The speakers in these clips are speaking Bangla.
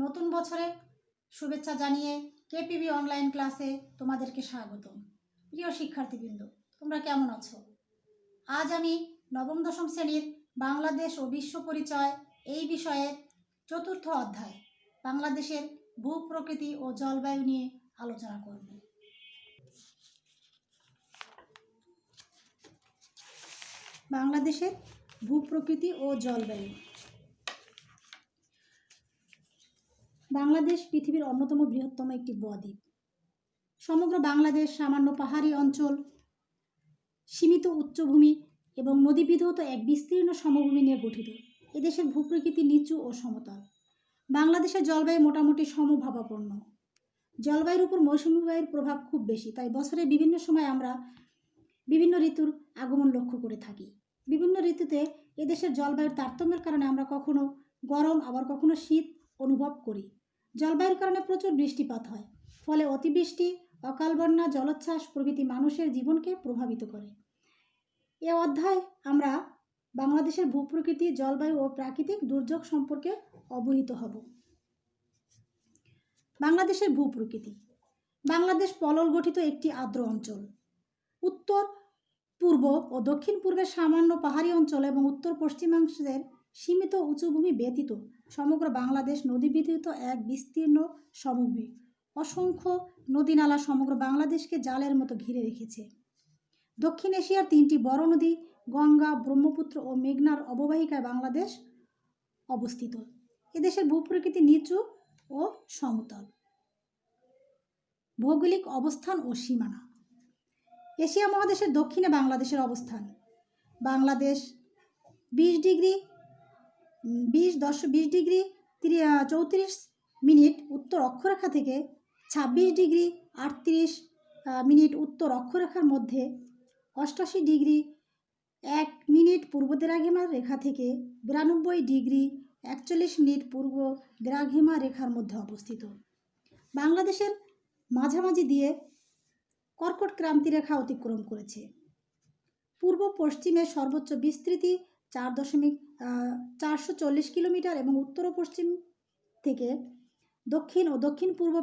নতুন বছরে শুভেচ্ছা জানিয়ে কেপিবি অনলাইন ক্লাসে তোমাদেরকে স্বাগত। প্রিয় শিক্ষার্থীবৃন্দ, তোমরা কেমন আছো? আজ আমি নবম দশম শ্রেণীর বাংলাদেশ ও বিশ্ব পরিচয় এই বিষয়ে চতুর্থ অধ্যায় বাংলাদেশের ভূপ্রকৃতি ও জলবায়ু নিয়ে আলোচনা করব। বাংলাদেশের ভূপ্রকৃতি ও জলবায়ু। বাংলাদেশ পৃথিবীর অন্যতম বৃহত্তম একটি বদ্বীপ। সমগ্র বাংলাদেশ সামান্য পাহাড়ি অঞ্চল, সীমিত উচ্চভূমি এবং নদীবিধৌত এক বিস্তীর্ণ সমভূমি নিয়ে গঠিত। এদেশের ভূপ্রকৃতি নিচু ও সমতল। বাংলাদেশের জলবায়ু মোটামুটি সমভাবাপন্ন। জলবায়ুর উপর মৌসুমী বায়ুর প্রভাব খুব বেশি, তাই বছরের বিভিন্ন সময় আমরা বিভিন্ন ঋতুর আগমন লক্ষ্য করে থাকি। বিভিন্ন ঋতুতে এদেশের জলবায়ুর তারতম্যের কারণে আমরা কখনো গরম আবার কখনো শীত অনুভব করি। জলবায়ুর কারণে প্রচুর বৃষ্টিপাত হয়, ফলে অতিবৃষ্টি, অকাল বন্যা, জলোচ্ছ্বাস প্রভৃতি মানুষের জীবনকে প্রভাবিত করে। এ অধ্যায় আমরা বাংলাদেশের ভূপ্রকৃতি, জলবায়ু ও প্রাকৃতিক দুর্যোগ সম্পর্কে অবহিত হব। বাংলাদেশের ভূপ্রকৃতি। বাংলাদেশ পলল গঠিত একটি আর্দ্র অঞ্চল। উত্তর পূর্ব ও দক্ষিণ পূর্বের সামান্য পাহাড়ি অঞ্চল এবং উত্তর পশ্চিমাংশের সীমিত উঁচুভূমি ব্যতীত সমগ্র বাংলাদেশ নদীবিধৌত এক বিস্তীর্ণ সমভূমি। অসংখ্য নদীনালা সমগ্র বাংলাদেশকে জালের মতো ঘিরে রেখেছে। দক্ষিণ এশিয়ার তিনটি বড় নদী গঙ্গা, ব্রহ্মপুত্র ও মেঘনার অববাহিকায় বাংলাদেশ অবস্থিত। এদেশের ভূপ্রকৃতি নিচু ও সমতল। ভৌগোলিক অবস্থান ও সীমানা। এশিয়া মহাদেশের দক্ষিণে বাংলাদেশের অবস্থান। বাংলাদেশ 20°34' উত্তর অক্ষরেখা থেকে 26°38' উত্তর অক্ষরেখার মধ্যে, 88°1' পূর্ব দ্রাঘিমা রেখা থেকে 92°41' পূর্ব দ্রাঘিমা রেখার মধ্যে অবস্থিত। বাংলাদেশের মাঝামাঝি দিয়ে কর্কট ক্রান্তি রেখা অতিক্রম করেছে। পূর্ব পশ্চিমে সর্বোচ্চ বিস্তৃতি 440 কিলোমিটার এবং উত্তর পশ্চিম থেকে দক্ষিণ ও দক্ষিণ পূর্ব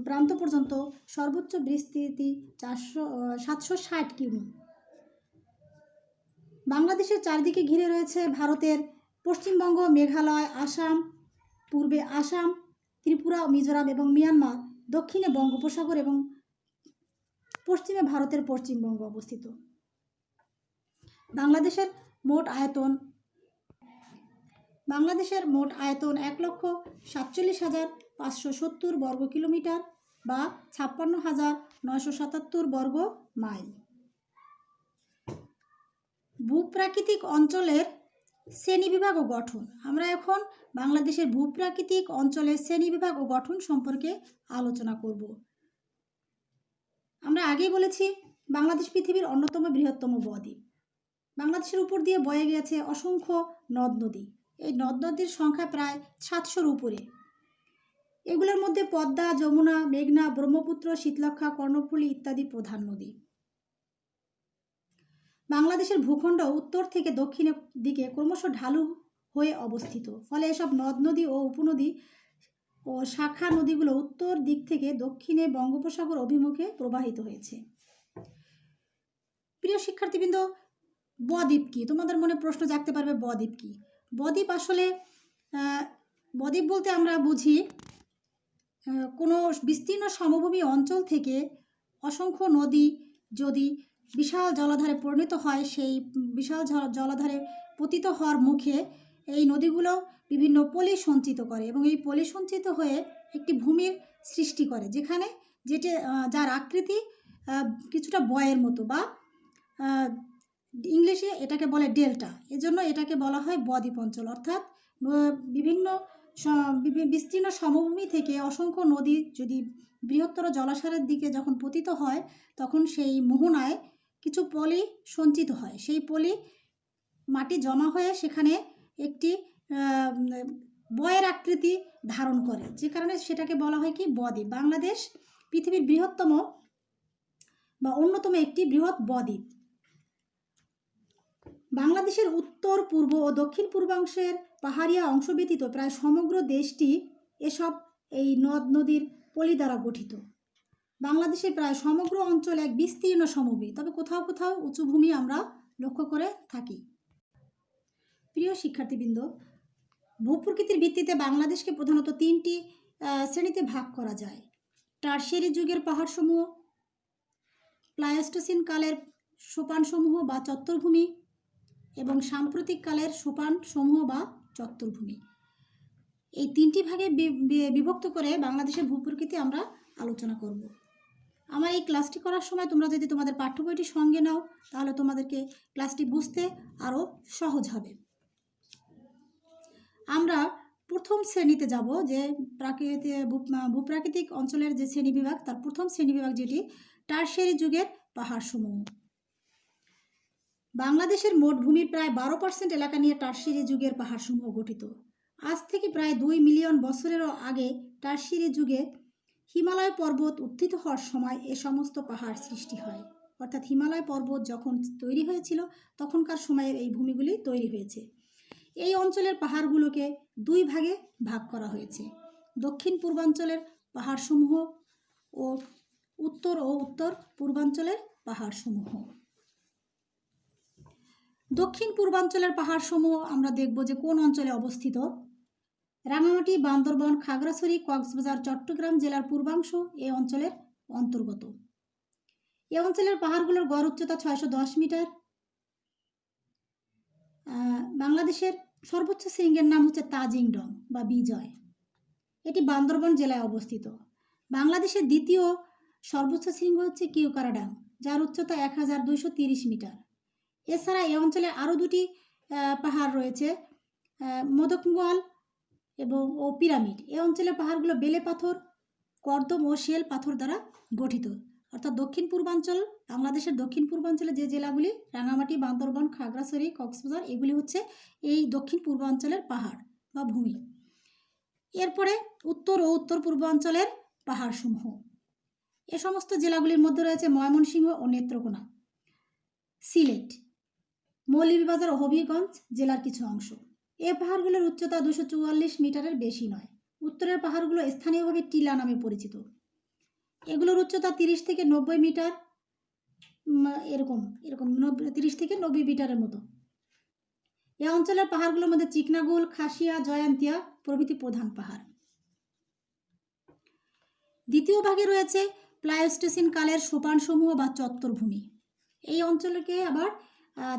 প্রান্ত পর্যন্ত সর্বোচ্চ বিস্তৃতি 760 কিমি। বাংলাদেশের চারদিকে ঘিরে রয়েছে ভারতের পশ্চিমবঙ্গ, মেঘালয়, আসাম, পূর্বে আসাম, ত্রিপুরা, মিজোরাম এবং মিয়ানমার, দক্ষিণে বঙ্গোপসাগর এবং পশ্চিমে ভারতের পশ্চিমবঙ্গ অবস্থিত। বাংলাদেশের মোট আয়তন 1,47,570 বর্গ কিলোমিটার বা 56,977 বর্গ মাইল। ভূপ্রাকৃতিক অঞ্চলের শ্রেণীবিভাগ ও গঠন। আমরা এখন বাংলাদেশের ভূপ্রাকৃতিক অঞ্চলের শ্রেণীবিভাগ ও গঠন সম্পর্কে আলোচনা করব। আমরা আগেই বলেছি, বাংলাদেশ পৃথিবীর অন্যতম বৃহত্তম বদ্বীপ। বাংলাদেশের উপর দিয়ে বয়ে গেছে অসংখ্য নদ নদী। এই নদ নদীর সংখ্যা প্রায় 700-র উপরে। এগুলোর মধ্যে পদ্মা, যমুনা, মেঘনা, ব্রহ্মপুত্র, শীতলক্ষ্যা, কর্ণফুলী ইত্যাদি প্রধান নদী। বাংলাদেশের ভূখণ্ড উত্তর থেকে দক্ষিণের দিকে ক্রমশ ঢালু হয়ে অবস্থিত, ফলে এসব নদ নদী ও উপনদী ও শাখা নদীগুলো উত্তর দিক থেকে দক্ষিণে বঙ্গোপসাগর অভিমুখে প্রবাহিত হয়েছে। প্রিয় শিক্ষার্থীবৃন্দ, বদ্বীপ কি? তোমাদের মনে প্রশ্ন জাগতে পারবে, বদ্বীপ কি? বদ্বীপ আসলে বদ্বীপ বলতে আমরা বুঝি কোনো বিস্তীর্ণ সমভূমি অঞ্চল থেকে অসংখ্য নদী যদি বিশাল জলাধারে পরিণত হয়, সেই বিশাল জলাধারে পতিত হওয়ার মুখে এই নদীগুলো বিভিন্ন পলি সঞ্চিত করে এবং এই পলি সঞ্চিত হয়ে একটি ভূমির সৃষ্টি করে, যেখানে যার আকৃতি কিছুটা বয়ের মতো, বা ইংলিশে এটাকে বলে ডেল্টা। এজন্য এটাকে বলা হয় বদ্বীপ অঞ্চল। অর্থাৎ বিভিন্ন বিস্তীর্ণ সমভূমি থেকে অসংখ্য নদী যদি বৃহত্তর জলাশয়ের দিকে যখন পতিত হয়, তখন সেই মোহনায় কিছু পলি সঞ্চিত হয়। সেই পলি মাটি জমা হয়ে সেখানে একটি বয়ের আকৃতি ধারণ করে, যে কারণে সেটাকে বলা হয় কি, বদ্বীপ। বাংলাদেশ পৃথিবীর বৃহত্তম বা অন্যতম একটি বৃহৎ বদ্বীপ। বাংলাদেশের উত্তর পূর্ব ও দক্ষিণ পূর্বাংশের পাহাড়িয়া অংশ ব্যতীত প্রায় সমগ্র দেশটি এসব এই নদ নদীর পলি দ্বারা গঠিত। বাংলাদেশের প্রায় সমগ্র অঞ্চল এক বিস্তীর্ণ সমভূমি, তবে কোথাও কোথাও উঁচু ভূমি আমরা লক্ষ্য করে থাকি। প্রিয় শিক্ষার্থীবৃন্দ, ভূপ্রকৃতির ভিত্তিতে বাংলাদেশকে প্রধানত তিনটি শ্রেণীতে ভাগ করা যায়। টারশিয়ারি যুগের পাহাড়সমূহ, প্লাইস্টোসিন কালের সোপানসমূহ বা চত্বরভূমি এবং সাম্প্রতিক কালের সোপানসমূহ বা চত্বরভূমি। এই তিনটি ভাগে বিভক্ত করে বাংলাদেশের ভূপ্রকৃতি আমরা আলোচনা করব। আমার এই ক্লাসটি করার সময় তোমরা যদি তোমাদের পাঠ্য বইটি সঙ্গে নাও, তাহলে তোমাদেরকে ক্লাসটি বুঝতে আরও সহজ হবে। আমরা প্রথম শ্রেণীতে যাব, যে ভূপ্রাকৃতিক অঞ্চলের যে শ্রেণীবিভাগ, তার প্রথম শ্রেণীবিভাগ যেটি টারশিয়ারি যুগের পাহাড়সমূহ। বাংলাদেশের মোট ভূমির প্রায় 12% এলাকা নিয়ে টারশিয়ারি যুগের পাহাড়সমূহ গঠিত। আজ থেকে প্রায় 2 মিলিয়ন বছরেরও আগে টারশিয়ারি যুগে হিমালয় পর্বত উত্থিত হওয়ার সময় এ সমস্ত পাহাড় সৃষ্টি হয়। অর্থাৎ হিমালয় পর্বত যখন তৈরি হয়েছিল তখনকার সময়ের এই ভূমিগুলি তৈরি হয়েছে। এই অঞ্চলের পাহাড়গুলোকে দুই ভাগে ভাগ করা হয়েছে: দক্ষিণ পূর্বাঞ্চলের পাহাড়সমূহ ও উত্তর পূর্বাঞ্চলের পাহাড়সমূহ। দক্ষিণ পূর্বাঞ্চলের পাহাড়সমূহ আমরা দেখব যে কোন অঞ্চলে অবস্থিত। রাঙামাটি, বান্দরবান, খাগড়াছড়ি, কক্সবাজার, চট্টগ্রাম জেলার পূর্বাংশ এই অঞ্চলের অন্তর্গত। এই অঞ্চলের পাহাড়গুলোর গড় উচ্চতা 610 মিটার। বাংলাদেশের সর্বোচ্চ শৃঙ্গের নাম হচ্ছে তাজিংডং বা বিজয়। এটি বান্দরবান জেলায় অবস্থিত। বাংলাদেশের দ্বিতীয় সর্বোচ্চ শৃঙ্গ হচ্ছে কিউকারাডাং, যার উচ্চতা 1230 মিটার। এছাড়া এই অঞ্চলে আরও দুটি পাহাড় রয়েছে, মোদকমোয়াল ও পিরামিড। এই অঞ্চলের পাহাড়গুলো বেলে পাথর, কর্দম ও শেল পাথর দ্বারা গঠিত। অর্থাৎ দক্ষিণ পূর্বাঞ্চল, বাংলাদেশের দক্ষিণ পূর্বাঞ্চলে যে জেলাগুলি রাঙামাটি, বান্দরবান, খাগড়াছড়ি, কক্সবাজার, এগুলি হচ্ছে এই দক্ষিণ পূর্বাঞ্চলের পাহাড় বা ভূমি। এরপরে উত্তর পূর্বাঞ্চলের পাহাড়সমূহ। এ সমস্ত জেলাগুলির মধ্যে রয়েছে ময়মনসিংহ ও নেত্রকোনা, সিলেট, মৌলভীবাজার ও হবিগঞ্জ জেলার কিছু অংশ। এ পাহাড়গুলোর উচ্চতা 244 মিটারের বেশি নয়। উত্তরের পাহাড়গুলো স্থানীয়ভাবে টিলা নামে পরিচিত। এগুলোর উচ্চতা 30 থেকে 90 মিটার, এরকম 30 থেকে 90 মিটারের মতো। এই অঞ্চলের পাহাড়গুলোর মধ্যে চিকনাগুল, খাসিয়া, জয়ন্তিয়া প্রভৃতি প্রধান পাহাড়। দ্বিতীয় ভাগে রয়েছে প্লাইস্টোসিন কালের সোপানসমূহ বা চত্বরভূমি। এই অঞ্চলকে আবার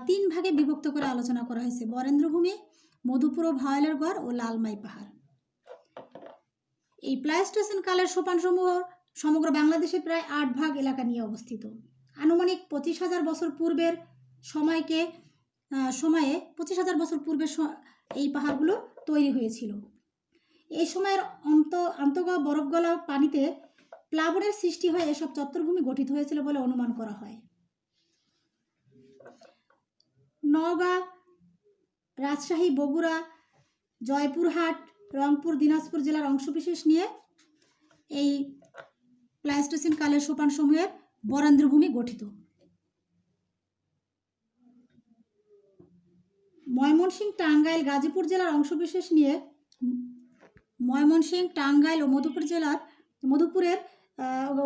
3 ভাগে বিভক্ত করে আলোচনা করা হয়েছে: বরেন্দ্রভূমি, মধুপুর ও ভাওয়ালের গড় ও লালমাই পাহাড়। এই প্লাইস্টোসিন কালের সোপানসমূহ সমগ্র বাংলাদেশে প্রায় 8 ভাগ এলাকা নিয়ে অবস্থিত। আনুমানিক 25,000 বছর পূর্বের সময়ে 25,000 বছর পূর্বে এই পাহাড়গুলো তৈরি হয়েছিল। এই সময়ের আন্তঃগা বরফগলা পানিতে প্লাবনের সৃষ্টি হয়ে এসব চত্বরভূমি গঠিত হয়েছিল বলে অনুমান করা হয়। নওগাঁ, রাজশাহী, বগুড়া, জয়পুরহাট, রংপুর, দিনাজপুর জেলার অংশবিশেষ নিয়ে এই প্লাইস্টোসিন কালের সোপানসমূহের বরেন্দ্রভূমি গঠিত। ময়মনসিংহ, টাঙ্গাইল, গাজীপুর জেলার অংশবিশেষ নিয়ে ময়মনসিংহ, টাঙ্গাইল ও মধুপুরের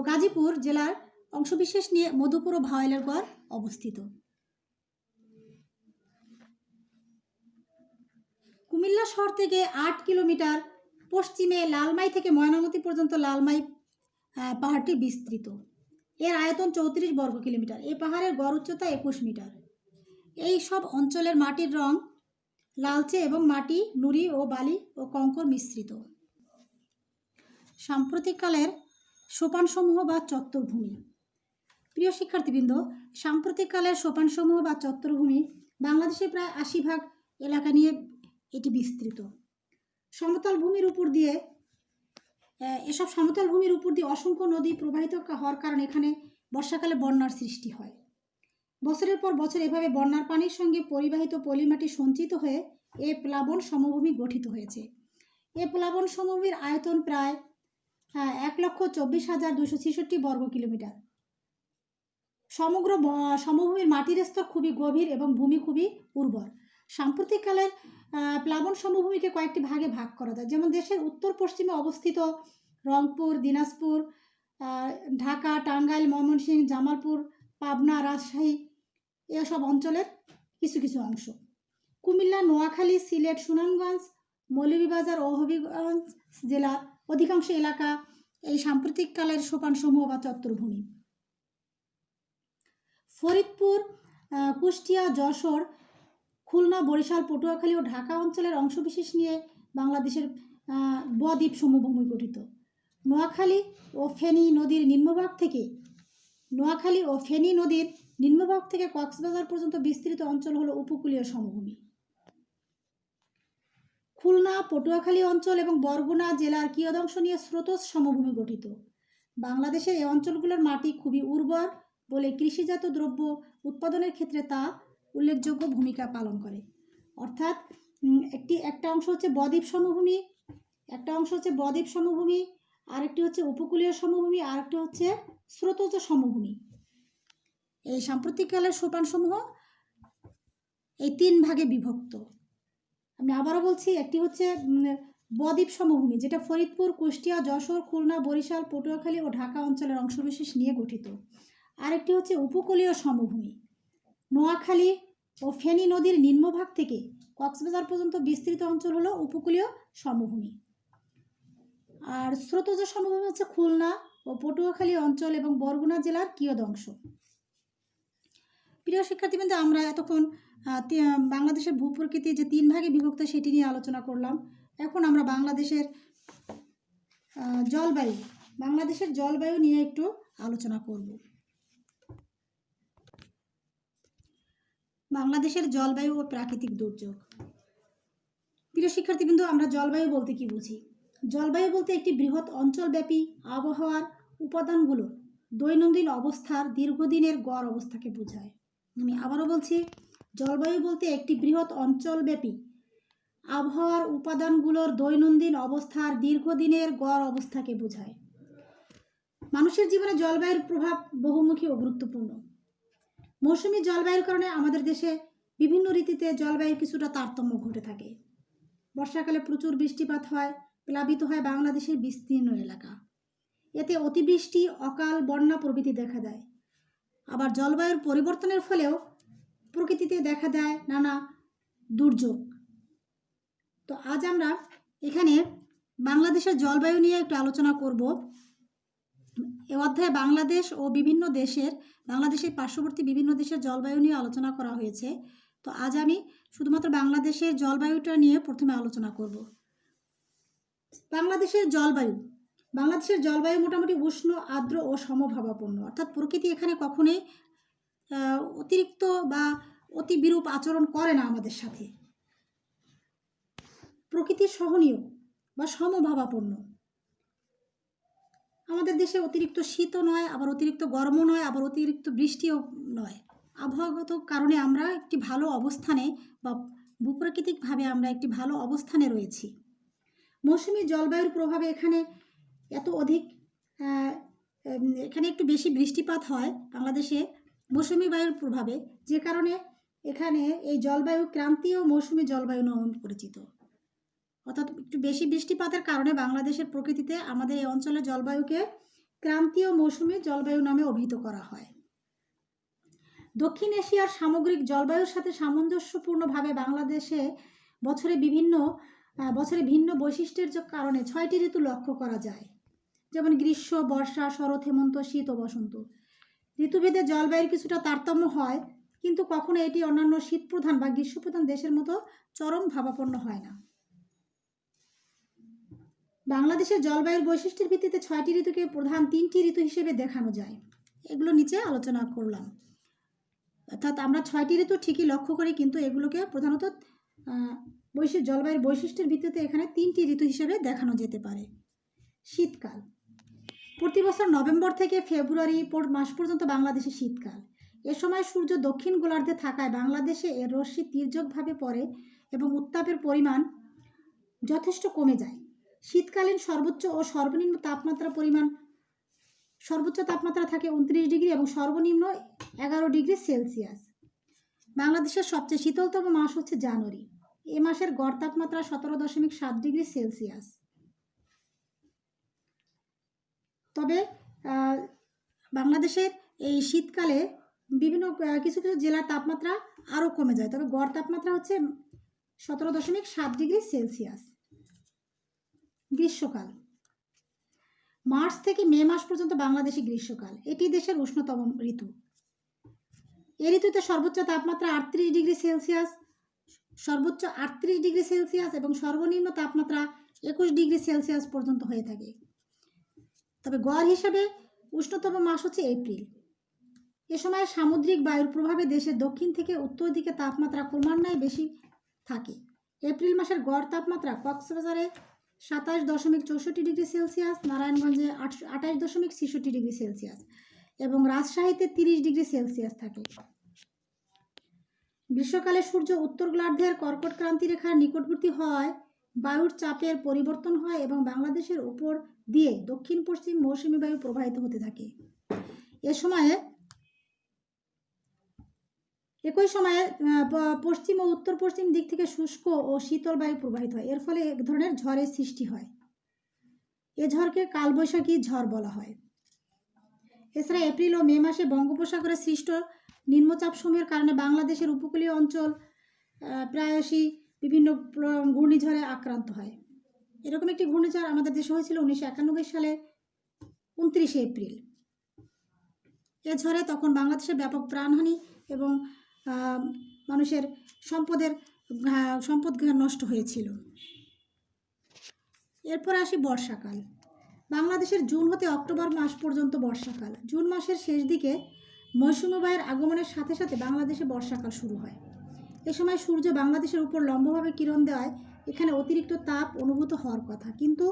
গাজীপুর জেলার অংশবিশেষ নিয়ে মধুপুর ও ভাওয়ালের গড় অবস্থিত। কুমিল্লা শহর থেকে 8 কিলোমিটার পশ্চিমে লালমাই থেকে ময়নামতি পর্যন্ত লালমাই পাহাড়টি বিস্তৃত। এর আয়তন 34 বর্গ কিলোমিটার। এই পাহাড়ের গড় উচ্চতা 21 মিটার। এই সব অঞ্চলের মাটির রং লালচে এবং মাটি নুড়ি ও বালি ও কঙ্কর মিশ্রিত। সাম্প্রতিককালের সোপানসমূহ বা চত্বরভূমি। প্রিয় শিক্ষার্থীবৃন্দ, সাম্প্রতিককালের সোপানসমূহ বা চত্বরভূমি বাংলাদেশে প্রায় 80 ভাগ এলাকা নিয়ে এটি বিস্তৃত। সমতল ভূমির উপর দিয়ে অসংখ্য নদী প্রবাহিত হওয়ার কারণে এখানে বর্ষাকালে বন্যার সৃষ্টি হয়। বছরের পর বছর এভাবে বন্যার পানির সঙ্গে পরিবাহিত পলিমাটি সঞ্চিত হয়ে এ প্লাবন সমভূমি গঠিত হয়েছে। এ প্লাবন সমভূমির আয়তন প্রায় 1,24,266 বর্গ কিলোমিটার। সমগ্র সমভূমির মাটির স্তর খুবই গভীর এবং ভূমি খুবই উর্বর। সাম্প্রতিককালের প্লাবন সমভূমিকে কয়েকটি ভাগে ভাগ করা যায়, যেমন দেশের উত্তর পশ্চিমে অবস্থিত রংপুর, দিনাজপুর, ঢাকা, টাঙ্গাইল, ময়মনসিংহ, জামালপুর, পাবনা, রাজশাহী এসব অঞ্চলের কিছু কিছু অংশ। কুমিল্লা, নোয়াখালী, সিলেট, সুনামগঞ্জ, মৌলভীবাজার ও হবিগঞ্জ জেলার অধিকাংশ এলাকা এই সাম্প্রতিককালের সোপানসমূহ বা চত্বরভূমি। ফরিদপুর, কুষ্টিয়া, যশোর, খুলনা, বরিশাল, পটুয়াখালী ও ঢাকা অঞ্চলের অংশবিশেষ নিয়ে বাংলাদেশের বদ্বীপ সমভূমি গঠিত। নোয়াখালী ও ফেনী নদীর নিম্নভাগ থেকে কক্সবাজার পর্যন্ত বিস্তৃত অঞ্চল হলো উপকূলীয় সমভূমি। খুলনা, পটুয়াখালী অঞ্চল এবং বরগুনা জেলার কিয়দংশ নিয়ে স্রোতস সমভূমি গঠিত। বাংলাদেশের এই অঞ্চলগুলোর মাটি খুবই উর্বর বলে কৃষিজাত দ্রব্য উৎপাদনের ক্ষেত্রে তা উল্লেখযোগ্য ভূমিকা পালন করে। অর্থাৎ একটা অংশ হচ্ছে বদ্বীপ সমভূমি, আরেকটি হচ্ছে উপকূলীয় সমভূমি, আরেকটি হচ্ছে স্রোতজ সমভূমি। এই সাম্প্রতিককালের সোপানসমূহ এই 3 ভাগে বিভক্ত। আমি আবারও বলছি, একটি হচ্ছে বদ্বীপ সমভূমি, যেটা ফরিদপুর, কুষ্টিয়া, যশোর, খুলনা, বরিশাল, পটুয়াখালী ও ঢাকা অঞ্চলের অংশবিশেষ নিয়ে গঠিত। আরেকটি হচ্ছে উপকূলীয় সমভূমি, নোয়াখালী ও ফেনী নদীর নিম্নভাগ থেকে কক্সবাজার পর্যন্ত বিস্তৃত অঞ্চল হলো উপকূলীয় সমভূমি। আর স্রোতজ সমভূমি হচ্ছে খুলনা ও পটুয়াখালী অঞ্চল এবং বরগুনা জেলার কিয়দংশ। প্রিয় শিক্ষার্থীবৃন্দ, আমরা এতক্ষণ বাংলাদেশের ভূপ্রকৃতি যে 3 ভাগে বিভক্ত সেটি নিয়ে আলোচনা করলাম। এখন আমরা বাংলাদেশের জলবায়ু নিয়ে একটু আলোচনা করব। বাংলাদেশের জলবায়ু ও প্রাকৃতিক দুর্যোগ। প্রিয় শিক্ষার্থীবৃন্দ, আমরা জলবায়ু বলতে কি বুঝি? জলবায়ু বলতে একটি বৃহৎ অঞ্চলব্যাপী আবহাওয়ার উপাদানগুলো দৈনন্দিন অবস্থার দীর্ঘদিনের গড় অবস্থাকে বোঝায়। আমি আবারও বলছি, জলবায়ু বলতে একটি বৃহৎ অঞ্চলব্যাপী আবহাওয়ার উপাদানগুলোর দৈনন্দিন অবস্থার দীর্ঘদিনের গড় অবস্থাকে বোঝায়। মানুষের জীবনে জলবায়ুর প্রভাব বহুমুখী ও গুরুত্বপূর্ণ। মৌসুমী জলবায়ুর কারণে আমাদের দেশে বিভিন্ন ঋতুতে জলবায়ুর কিছুটা তারতম্য ঘটে থাকে। বর্ষাকালে প্রচুর বৃষ্টিপাত হয়, প্লাবিত হয় বাংলাদেশের বিস্তীর্ণ এলাকা। এতে অতিবৃষ্টি, অকাল, বন্যা প্রভৃতি দেখা দেয়। আবার জলবায়ুর পরিবর্তনের ফলেও প্রকৃতিতে দেখা দেয় নানা দুর্যোগ। তো আজ আমরা এখানে বাংলাদেশের জলবায়ু নিয়ে একটু আলোচনা করব। এ অধ্যায়ে বাংলাদেশের পার্শ্ববর্তী বিভিন্ন দেশের জলবায়ু নিয়ে আলোচনা করা হয়েছে। তো আজ আমি শুধুমাত্র বাংলাদেশের জলবায়ুটা নিয়ে প্রথমে আলোচনা করব। বাংলাদেশের জলবায়ু মোটামুটি উষ্ণ, আর্দ্র ও সমভাবাপন্ন। অর্থাৎ প্রকৃতি এখানে কখনোই অতিরিক্ত বা অতি বিরূপ আচরণ করে না আমাদের সাথে। প্রকৃতি সহনীয় বা সমভাবাপন্ন। আমাদের দেশে অতিরিক্ত শীতও নয়, আবার অতিরিক্ত গরমও নয়, আবার অতিরিক্ত বৃষ্টিও নয়। আবহাওয়াগত কারণে আমরা একটি ভালো অবস্থানে বা ভূপ্রাকৃতিকভাবে আমরা একটি ভালো অবস্থানে রয়েছি। মৌসুমী জলবায়ুর প্রভাবে এখানে একটু বেশি বৃষ্টিপাত হয় বাংলাদেশে মৌসুমী বায়ুর প্রভাবে, যে কারণে এখানে এই জলবায়ু ক্রান্তীয় মৌসুমী জলবায়ু নামে পরিচিত। অর্থাৎ একটু বেশি বৃষ্টিপাতের কারণে বাংলাদেশের প্রকৃতিতে আমাদের এই অঞ্চলের জলবায়ুকে ক্রান্তীয় মৌসুমী জলবায়ু নামে অভিহিত করা হয়। দক্ষিণ এশিয়ার সামগ্রিক জলবায়ুর সাথে সামঞ্জস্যপূর্ণভাবে বাংলাদেশে বছরে ভিন্ন বৈশিষ্ট্যের কারণে 6টি ঋতু লক্ষ্য করা যায়, যেমন গ্রীষ্ম, বর্ষা, শরৎ, হেমন্ত, শীত ও বসন্ত। ঋতুভেদে জলবায়ুর কিছুটা তারতম্য হয়, কিন্তু কখনো এটি অন্যান্য শীতপ্রধান বা গ্রীষ্মপ্রধান দেশের মতো চরম ভাবাপন্ন হয় না। বাংলাদেশের জলবায়ুর বৈশিষ্ট্যের ভিত্তিতে 6টি ঋতুকে প্রধান 3টি ঋতু হিসেবে দেখানো যায়। এগুলো নিচে আলোচনা করলাম। অর্থাৎ আমরা 6টি ঋতু ঠিকই লক্ষ্য করি, কিন্তু এগুলোকে প্রধানত জলবায়ুর বৈশিষ্ট্যের ভিত্তিতে এখানে 3টি ঋতু হিসেবে দেখানো যেতে পারে। শীতকাল। প্রতি বছর নভেম্বর থেকে ফেব্রুয়ারি মাস পর্যন্ত বাংলাদেশে শীতকাল। এ সময় সূর্য দক্ষিণ গোলার্ধে থাকায় বাংলাদেশে এর রশ্মি তির্যকভাবে পড়ে এবং উত্তাপের পরিমাণ যথেষ্ট কমে যায়। শীতকালীন সর্বোচ্চ ও সর্বনিম্ন সর্বোচ্চ তাপমাত্রা থাকে 29 ডিগ্রি এবং সর্বনিম্ন 11 ডিগ্রি সেলসিয়াস। বাংলাদেশের সবচেয়ে শীতলতম মাস হচ্ছে জানুয়ারি। এ মাসের গড় তাপমাত্রা 17.7 ডিগ্রি সেলসিয়াস। তবে বাংলাদেশের এই শীতকালে বিভিন্ন কিছু কিছু জেলার তাপমাত্রা আরও কমে যায়, তবে গড় তাপমাত্রা হচ্ছে 17.7 ডিগ্রি সেলসিয়াস। গ্রীষ্মকাল মার্চ থেকে মে মাস পর্যন্ত বাংলাদেশে গ্রীষ্মকাল। এটি দেশের উষ্ণতম ঋতু। এই ঋতুতে সর্বোচ্চ তাপমাত্রা 38 ডিগ্রি সেলসিয়াস, সর্বোচ্চ 38 ডিগ্রি সেলসিয়াস এবং সর্বনিম্ন তাপমাত্রা 21 ডিগ্রি সেলসিয়াস পর্যন্ত হয়ে থাকে। তবে গড় হিসাবে উষ্ণতম মাস হচ্ছে এপ্রিল। এ সময় সামুদ্রিক বায়ুর প্রভাবে দেশের দক্ষিণ থেকে উত্তর দিকে তাপমাত্রা ক্রমান্বয়ে বেশি থাকে। এপ্রিল মাসের গড় তাপমাত্রা কক্সবাজারে 27.64 ডিগ্রি সেলসিয়াস, নারায়ণগঞ্জে 28.66 ডিগ্রি সেলসিয়াস এবং রাজশাহীতে 30 ডিগ্রি সেলসিয়াস থাকে। গ্রীষ্মকালে সূর্য উত্তর গোলার্ধের কর্কট ক্রান্তি রেখার নিকটবর্তী হওয়ায় বায়ুর চাপের পরিবর্তন হয় এবং বাংলাদেশের উপর দিয়ে দক্ষিণ পশ্চিম মৌসুমী বায়ু প্রবাহিত হতে থাকে। একই সময়ে পশ্চিম ও উত্তর পশ্চিম দিক থেকে শুষ্ক ও শীতল বায়ু প্রবাহিত হয়। এর ফলে এক ধরনের ঝড়ের সৃষ্টি হয়। এ ঝড়কে কালবৈশাখী ঝড় বলা হয়। এছাড়া এপ্রিল ও মে মাসে বঙ্গোপসাগরে সৃষ্ট নিম্নচাপসমূহের কারণে বাংলাদেশের উপকূলীয় অঞ্চল প্রায়শই বিভিন্ন ঘূর্ণিঝড়ে আক্রান্ত হয়। এরকম একটি ঘূর্ণিঝড় আমাদের দেশে হয়েছিল 1991 সালে 29 এপ্রিল। এ ঝড়ে তখন বাংলাদেশে ব্যাপক প্রাণহানি এবং মানুষের সম্পদ নষ্ট হয়েছিল। এরপর আসি বর্ষাকাল। বাংলাদেশের জুন হতে অক্টোবর মাস পর্যন্ত বর্ষাকাল। জুন মাসের শেষ দিকে মৌসুমী বায়ুর আগমনের সাথে সাথে বাংলাদেশে বর্ষাকাল শুরু হয়। এ সময় সূর্য বাংলাদেশের উপর লম্বভাবে কিরণ দেওয়ায় এখানে অতিরিক্ত তাপ অনুভূত হওয়ার কথা, কিন্তু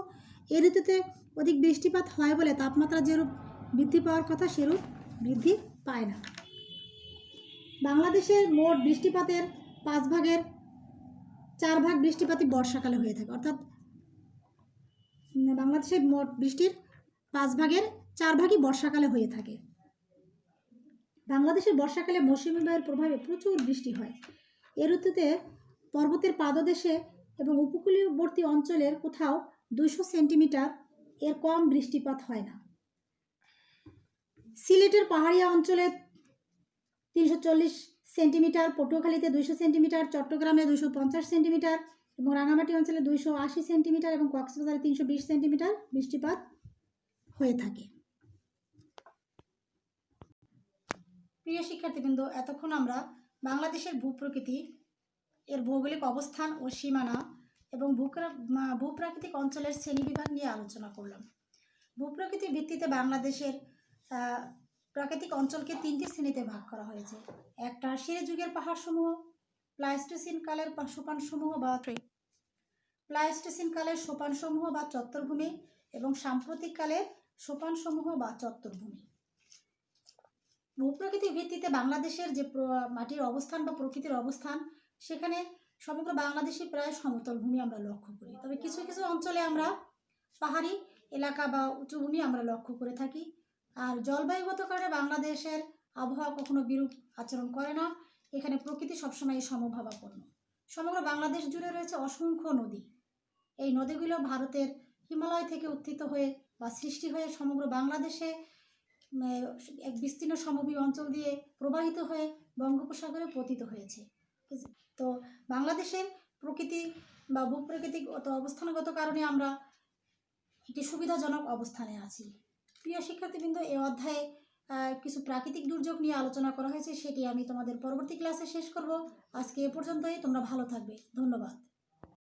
এ ঋতুতে অধিক বৃষ্টিপাত হয় বলে তাপমাত্রা যেরূপ বৃদ্ধি পাওয়ার কথা সেরূপ বৃদ্ধি পায় না। বাংলাদেশের মোট বৃষ্টিপাতের 4 ভাগ বৃষ্টিপাতই বর্ষাকালে হয়ে থাকে, অর্থাৎ বাংলাদেশের মোট বৃষ্টির 4 ভাগই বর্ষাকালে হয়ে থাকে। বাংলাদেশের বর্ষাকালে মৌসুমী বায়ুর প্রভাবে প্রচুর বৃষ্টি হয়। এ ঋতুতে পর্বতের পাদদেশে এবং উপকূলীয়বর্তী অঞ্চলের কোথাও 200 সেন্টিমিটার এর কম বৃষ্টিপাত হয় না। সিলেটের পাহাড়িয়া অঞ্চলে 340 সেন্টিমিটার, পটুয়াখালীতে 200 সেন্টিমিটার, চট্টগ্রামে 250 সেন্টিমিটার এবং রাঙামাটি অঞ্চলে 280 সেন্টিমিটার এবং কক্সবাজারে 320 সেন্টিমিটার বৃষ্টিপাত হয়ে থাকে। প্রিয় শিক্ষার্থীবৃন্দ, এতক্ষণ আমরা বাংলাদেশের ভূপ্রকৃতি, এর ভৌগোলিক অবস্থান ও সীমানা এবং ভূপ্রাকৃতিক অঞ্চলের শ্রেণীবিভাগ নিয়ে আলোচনা করলাম। ভূপ্রকৃতির ভিত্তিতে বাংলাদেশের প্রাকৃতিক অঞ্চলকে 3টি শ্রেণীতে ভাগ করা হয়েছে। এক টারশিয়ারি যুগের পাহাড়সমূহ, প্লাইস্টোসিন কালের সোপানসমূহ বা চত্বরভূমি এবং সাম্প্রতিক কালের সোপানসমূহ বা চত্বরভূমি। ভূপ্রকৃতির ভিত্তিতে বাংলাদেশের যে মাটির অবস্থান বা প্রকৃতির অবস্থান, সেখানে সমগ্র বাংলাদেশে প্রায় সমতল ভূমি আমরা লক্ষ্য করি, তবে কিছু কিছু অঞ্চলে আমরা পাহাড়ি এলাকা বা উচ্চভূমি আমরা লক্ষ্য করে থাকি। আর জলবায়ুগত কারণে বাংলাদেশের আবহাওয়া কখনো বিরূপ আচরণ করে না। এখানে প্রকৃতি সবসময় সমভাবাপন্ন। সমগ্র বাংলাদেশ জুড়ে রয়েছে অসংখ্য নদী। এই নদীগুলো ভারতের হিমালয় থেকে উত্থিত হয়ে বা সৃষ্টি হয়ে সমগ্র বাংলাদেশে এক বিস্তীর্ণ সমভূমি অঞ্চল দিয়ে প্রবাহিত হয়ে বঙ্গোপসাগরে পতিত হয়েছে। তো বাংলাদেশের প্রকৃতি বা ভূপ্রাকৃতিক অবস্থানগত কারণে আমরা একটি সুবিধাজনক অবস্থানে আছি। প্রিয় শিক্ষার্থীবৃন্দ, এই অধ্যায়ে কিছু প্রাকৃতিক দুর্যোগ নিয়ে আলোচনা করা হয়েছে, সেটি আমি তোমাদের পরবর্তী ক্লাসে শেষ করব। আজকে এ পর্যন্তই। তোমরা ভালো থাকবে। ধন্যবাদ।